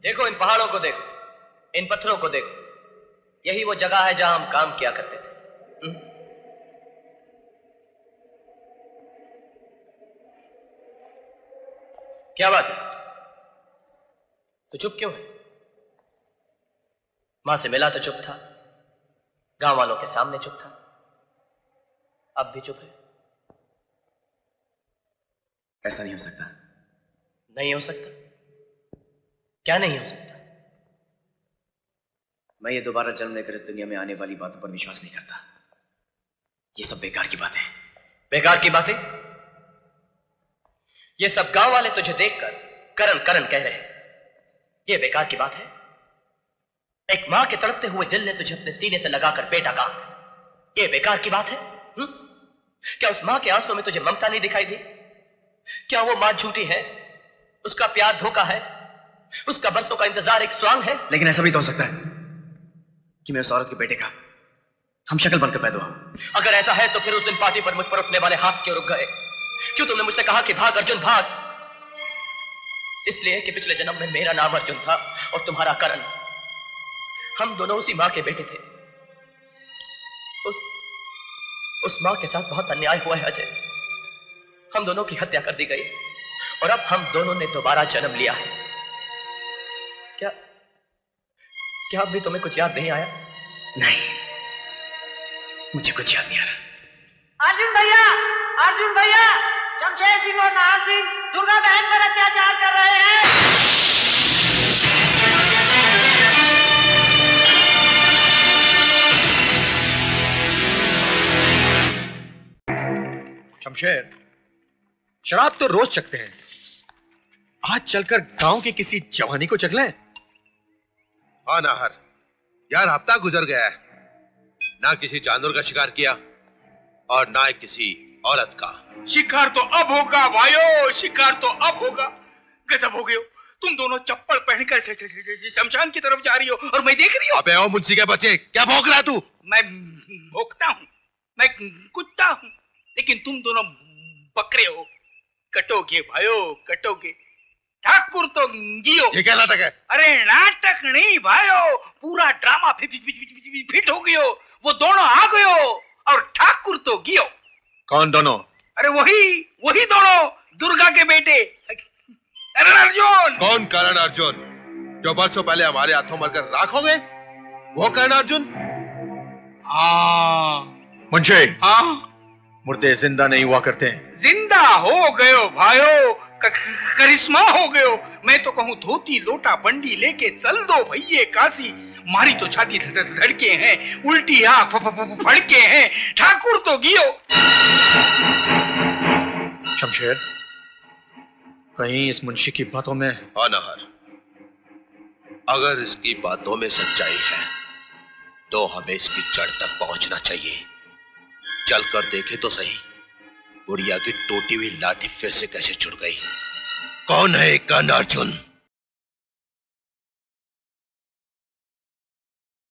देखो, इन पहाड़ों को देखो, इन पत्थरों को देखो, यही वो जगह है जहां हम काम किया करते थे। क्या बात है, तो चुप क्यों है? मां से मिला तो चुप था, गांव वालों के सामने चुप था, अब भी चुप है। ऐसा नहीं हो सकता। नहीं हो सकता? क्या नहीं हो सकता? मैं ये दोबारा जन्म लेकर इस दुनिया में आने वाली बातों पर विश्वास नहीं करता। ये सब बेकार की बातें। बेकार की बातें? ये सब गांव वाले तुझे देखकर करन करन कह रहे हैं, ये बेकार की बात है? एक मां के तड़पते हुए दिल ने तुझे अपने सीने से लगाकर बेटा कहा, ये बेकार की बात है? क्या उस मां के आंसुओं में तुझे ममता नहीं दिखाई दी? क्या वो मां झूठी है? उसका प्यार धोखा है? उसका बरसों का इंतजार एक स्वांग है? लेकिन ऐसा भी तो हो सकता है कि मैं उस औरत के बेटे का हम शक्ल बनकर पैदा हुआ। अगर ऐसा है तो फिर उस दिन पार्टी पर मुझ पर उठने वाले हाथ क्यों रुक गए? क्यों तुमने मुझसे कहा कि भाग अर्जुन भाग? इसलिए कि पिछले जन्म में मेरा नाम अर्जुन था और तुम्हारा करण। हम दोनों उसी मां के बेटे थे। उस मां के साथ बहुत अन्याय हुआ है अजय। हम दोनों की हत्या कर दी गई और अब हम दोनों ने दोबारा जन्म लिया है। क्या अब भी तुम्हें कुछ याद नहीं आया? नहीं, मुझे कुछ याद नहीं आ रहा। अर्जुन भैया, शमशेर सिंह और नाहर सिंह दुर्गा बहन पर अत्याचार कर रहे हैं। शमशेर, शराब तो रोज चखते हैं, आज चलकर गांव की किसी जवानी को चख लें। हाँ नाहर, यार हफ्ता गुजर गया है, ना किसी जानवर का शिकार किया और ना किसी औरत का। शिकार तो अब होगा भाइयों, शिकार तो अब होगा। गजब हो गए हो तुम दोनों, चप्पल पहनकर शमशान की तरफ जा रही हो और मैं देख रही हूँ। अबे ओ मुंशी के बच्चे, क्या भौंक रहा है तू? मैं भौंकता हूँ, मैं कुत्ता हूँ, लेकिन तुम दोनों बकरे हो। कटोगे भाइयों, कटोगे। ठाकुर तो गियो। ये क्या नाटक है? अरे नाटक नहीं भाइयों, पूरा ड्रामा फिट हो गयो। वो दोनों आ गयो और ठाकुर तो गियो। कौन दोनों? अरे वही दोनों, दुर्गा के बेटे करण अर्जुन। कौन करण अर्जुन? जो बरसों पहले हमारे हाथों मरकर राख हो गए, वो करण अर्जुन? हाँ मुंशी, हाँ, मुर्दे जिंदा नहीं हुआ करते हैं। जिंदा हो गयो भाइयों, करिश्मा हो गयो। मैं तो कहूँ धोती लोटा बंडी लेके चल दो भैये काशी। मारी तो छाती धड़के हैं, उल्टी आंख फड़के हैं। ठाकुर तो गियो। शमशेर, कहीं इस मुंशी की बातों में? हाँ नाहर, अगर इसकी बातों में सच्चाई है तो हमें इसकी जड़ तक पहुंचना चाहिए। चलकर देखे तो सही, बुढ़िया की टूटी हुई लाठी फिर से कैसे जुड़ गई। कौन है कर्ण अर्जुन?